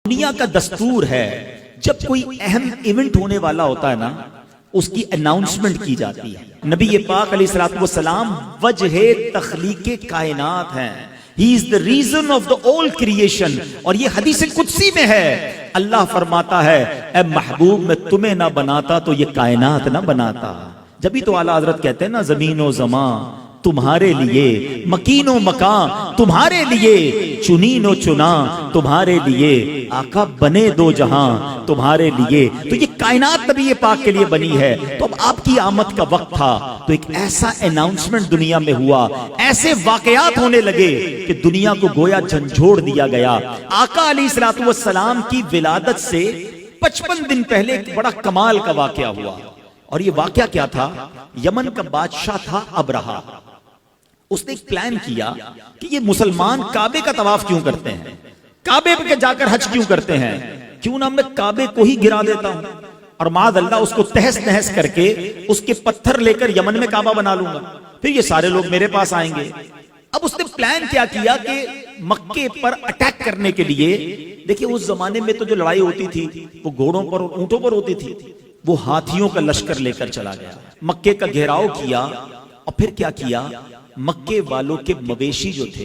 دنیا کا دستور ہے جب کوئی اہم ایونٹ ہونے والا ہوتا ہے نا اس کی اناؤنسمنٹ کی جاتی ہے. نبی پاک علیہ الصلوۃ والسلام وجہ تخلیق کائنات ہیں. He is the reason of the all creation. اور یہ حدیث قدسی میں ہے. اللہ فرماتا ہے اے محبوب میں تمہیں نہ بناتا تو یہ کائنات نہ بناتا. جبھی تو اعلیٰ حضرت کہتے ہیں نا زمین و زمان تمہارے لیے، مکین و مکان تمہارے لیے، چنین و چنا تمہارے لیے، آقا بنے دو جہاں تمہارے لیے. تو یہ کائنات نبی پاک کے لیے بنی ہے. تو اب آپ کی آمد کا وقت تھا تو ایک ایسا اناؤنسمنٹ دنیا میں ہوا، ایسے واقعات ہونے لگے کہ دنیا کو گویا جھنجھوڑ دیا گیا. آقا علیہ الصلوۃ والسلام کی ولادت سے 55 دن پہلے ایک بڑا کمال کا واقعہ ہوا. اور یہ واقعہ کیا تھا؟ یمن کا بادشاہ تھا ابرہہ. اس نے ایک پلان کیا کہ یہ مسلمان کعبے کا طواف کیوں کرتے ہیں، کعبے پہ جا کر حج کیوں کرتے ہیں، کیوں نہ میں کعبے کو ہی گرا دیتا ہوں اور معاذ اللہ اس کو تہس نہس کر کے اس کے پتھر لے کر یمن میں کعبہ بنا لوں گا، پھر یہ سارے لوگ میرے پاس آئیں گے. اب اس نے پلان کیا کہ مکے پر اٹیک کرنے کے لیے، دیکھیں اس زمانے میں تو جو لڑائی ہوتی تھی وہ گھوڑوں پر اور اونٹوں پر ہوتی تھی، وہ ہاتھیوں کا لشکر لے کر چلا گیا، مکے کا گھیراؤ کیا. اور پھر کیا کیا، مکے والوں کے مویشی جو تھے،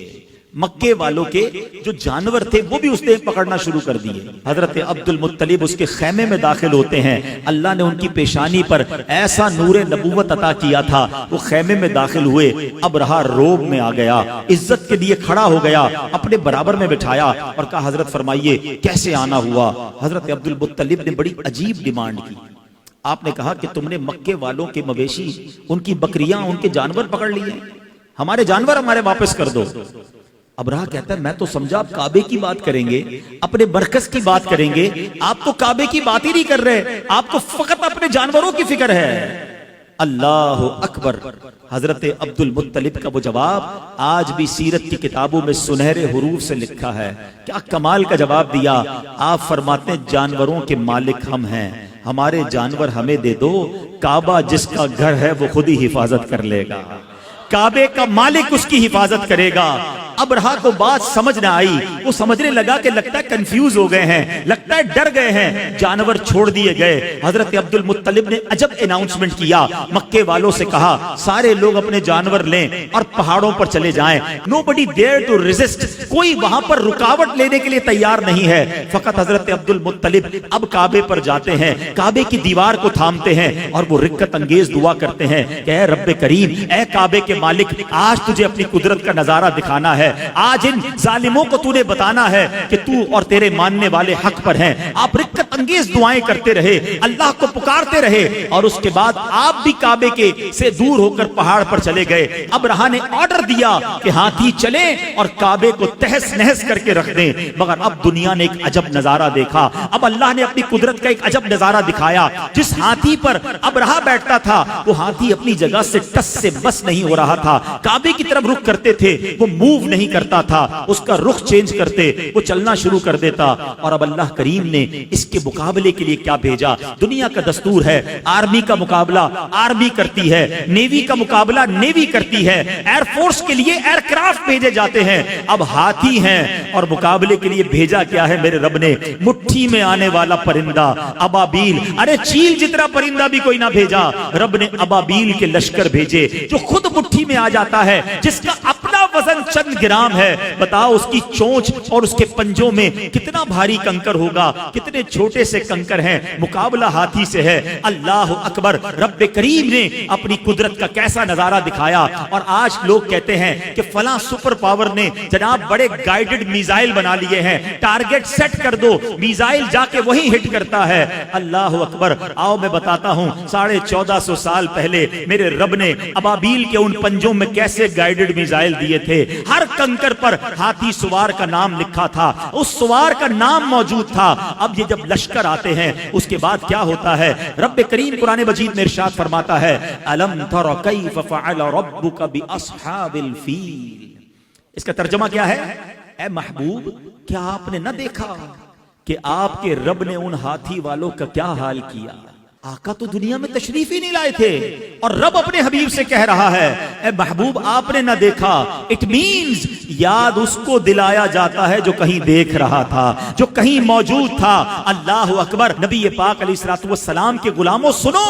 مکے والوں کے جو جانور تھے وہ بھی اس نے پکڑنا شروع کر دیے. حضرت عبد المطلب اس کے خیمے میں داخل ہوتے ہیں. اللہ نے ان کی پیشانی پر ایسا نور نبوت عطا کیا تھا، وہ خیمے میں داخل ہوئے. ابرہہ روب میں آ گیا، عزت کے لیے کھڑا ہو گیا، اپنے برابر میں بٹھایا اور کہا حضرت فرمائیے کیسے آنا ہوا. حضرت عبد المطلب نے بڑی عجیب ڈیمانڈ کی. آپ نے کہا کہ تم نے مکے والوں کے مویشی، ان کی بکریاں، ان کے جانور پکڑ لیے، ہمارے جانور ہمارے واپس کر دو. ابرہہ کہتا ہے میں تو سمجھا آپ کعبے کی بات کریں گے، اپنے مرکز کی بات کریں گے، آپ تو کعبے کی بات ہی نہیں کر رہے، آپ کو فقط اپنے جانوروں کی فکر ہے. اللہ اکبر. حضرت عبد المطلب کا وہ جواب آج بھی سیرت کی کتابوں میں سنہرے حروف سے لکھا ہے. کیا کمال کا جواب دیا. آپ فرماتے ہیں جانوروں کے مالک ہم ہیں، ہمارے جانور ہمیں دے دو، کعبہ جس کا گھر ہے وہ خود ہی حفاظت کر لے گا، کعبے کا مالک اس کی حفاظت کرے گا. ابرہہ کو بات سمجھ نہ آئی، وہ سمجھنے لگا کہ لگتا ہے کنفیوز ہو گئے ہیں، لگتا ہے ڈر گئے ہیں. جانور چھوڑ دیے گئے. حضرت عبد المطلب نے عجب اناؤنسمنٹ کیا، مکے والوں سے کہا سارے لوگ اپنے جانور لیں اور پہاڑوں پر چلے جائیں. Nobody dare to resist. کوئی وہاں پر رکاوٹ لینے کے لیے تیار نہیں ہے. فقط حضرت عبد المطلب اب کعبے پر جاتے ہیں، کعبے کی دیوار کو تھامتے ہیں اور وہ رکت انگیز دعا کرتے ہیں کہ اے رب کریم، اے کعبے کے مالک، آج تجھے اپنی قدرت کا نظارہ دکھانا ہے، آج ان ظالموں کو تو نے بتانا ہے کہ تو اور تیرے ماننے والے حق پر ہیں. آپ رکت انگیز دعائیں کرتے رہے، اللہ کو پکارتے رہے اور اس کے بعد آپ بھی کعبے کے سے دور ہو کر پہاڑ پر چلے گئے. ابرہہ نے آرڈر دیا کہ ہاتھی چلیں اور کعبے کو تہس نہس کر کے رکھ دیں. مگر اب دنیا نے ایک عجب نظارہ دیکھا. اب اللہ نے اپنی قدرت کا ایک عجب نظارہ دکھایا. جس ہاتھی پر ابرہہ بیٹھتا تھا وہ ہاتھی اپنی جگہ سے ٹس سے بس نہیں ہو رہا تھا. کعبے کی طرف رخ کرتے تھے وہ موو نہیں کرتا تھا، اس کا رخ چینج کرتے وہ چلنا شروع کر دیتا. اور اب اللہ کریم نے اس کے مقابلے کے لیے کیا بھیجا. دنیا کا دستور ہے آرمی کا مقابلہ آرمی کرتی ہے، نیوی کا مقابلہ نیوی کرتی ہے، ایئر فورس کے لیے ایئر کرافٹ بھیجے جاتے ہیں. اب ہاتھی ہیں اور مقابلے کے لیے بھیجا کیا ہے میرے رب نے؟ مٹھی میں آنے والا پرندہ ابابیل. ارے چیل جتنا پرندہ بھی کوئی نہ بھیجا، رب نے ابابیل کے لشکر بھیجے جو خود مٹھی میں آ جاتا ہے، جس کا اپنا وزن چند گرام ہے. بتاؤ اس کی چونچ اور اس کے پنجوں میں کتنا بھاری کنکر ہوگا، کتنے چھوٹے سے کنکر ہیں. مقابلہ ہاتھی سے ہے. اللہ اکبر. رب کریم نے اپنی قدرت کا کیسا نظارہ دکھایا. اور آج لوگ کہتے ہیں کہ فلاں سپر پاور نے جناب بڑے گائیڈڈ میزائل بنا لیے ہیں، ٹارگٹ سیٹ کر دو، میزائل جا کے وہی ہٹ کرتا ہے. اللہ اکبر. آؤ میں بتاتا ہوں 1450 سال پہلے میرے رب نے ابابیل کے ان پنجوں میں کیسے گائیڈڈ میزائل دیے تھے. ہر کنکر پر ہاتھی سوار کا نام لکھا تھا، اس سوار کا نام موجود تھا. اب یہ جب لشکر آتے ہیں اس کے بعد کیا ہوتا ہے؟ رب کریم قرآن مجید میں ارشاد فرماتا ہے الم تر کیف فعل ربک باصحاب الفیل. اس کا ترجمہ کیا ہے؟ اے محبوب کیا آپ نے نہ دیکھا کہ آپ کے رب نے ان ہاتھی والوں کا کیا حال کیا؟ آقا تو دنیا میں تشریف ہی نہیں لائے تھے اور رب اپنے حبیب سے کہہ رہا ہے اے محبوب آپ نے نہ دیکھا. اٹ مینز یاد اس کو دلایا جاتا ہے جو کہیں دیکھ رہا تھا, جو کہیں موجود تھا. اللہ اکبر. نبی پاک علیہ الصلوۃ والسلام کے غلاموں سنو,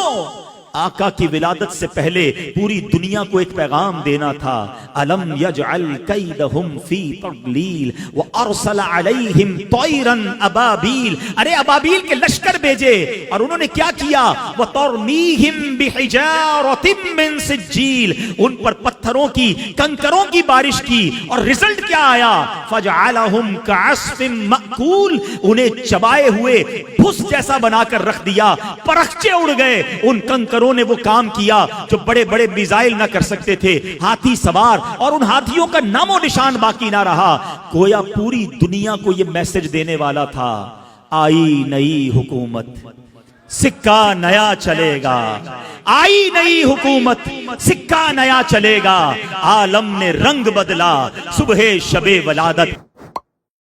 آقا کی ولادت سے پہلے پوری دنیا کو ایک پیغام دینا تھا. الم یجعل کیدہم فی تضلیل وارسل علیہم طیرا ابابیل. ارے ابابیل کے لشکر بھیجے اور انہوں نے کیا کیا؟ وترمیہم بحجارۃ من سجیل. ان پر پتھروں کی, کنکروں کی بارش کی اور رزلٹ کیا آیا؟ فجعلہم کعصف مأکول. انہیں چبائے ہوئے بھس جیسا بنا کر رکھ دیا, پرخچے اڑ گئے. ان کنکروں نے وہ کام کیا جو بڑے بڑے میزائل نہ کر سکتے تھے. ہاتھی سوار, اور ان ہاتھیوں کا نام و نشان باقی نہ رہا. گویا پوری دنیا کو یہ میسج دینے والا تھا, آئی نئی حکومت, سکہ نیا چلے گا. آئی نئی حکومت, سکہ نیا چلے گا. عالم نے رنگ بدلا صبح شب ولادت.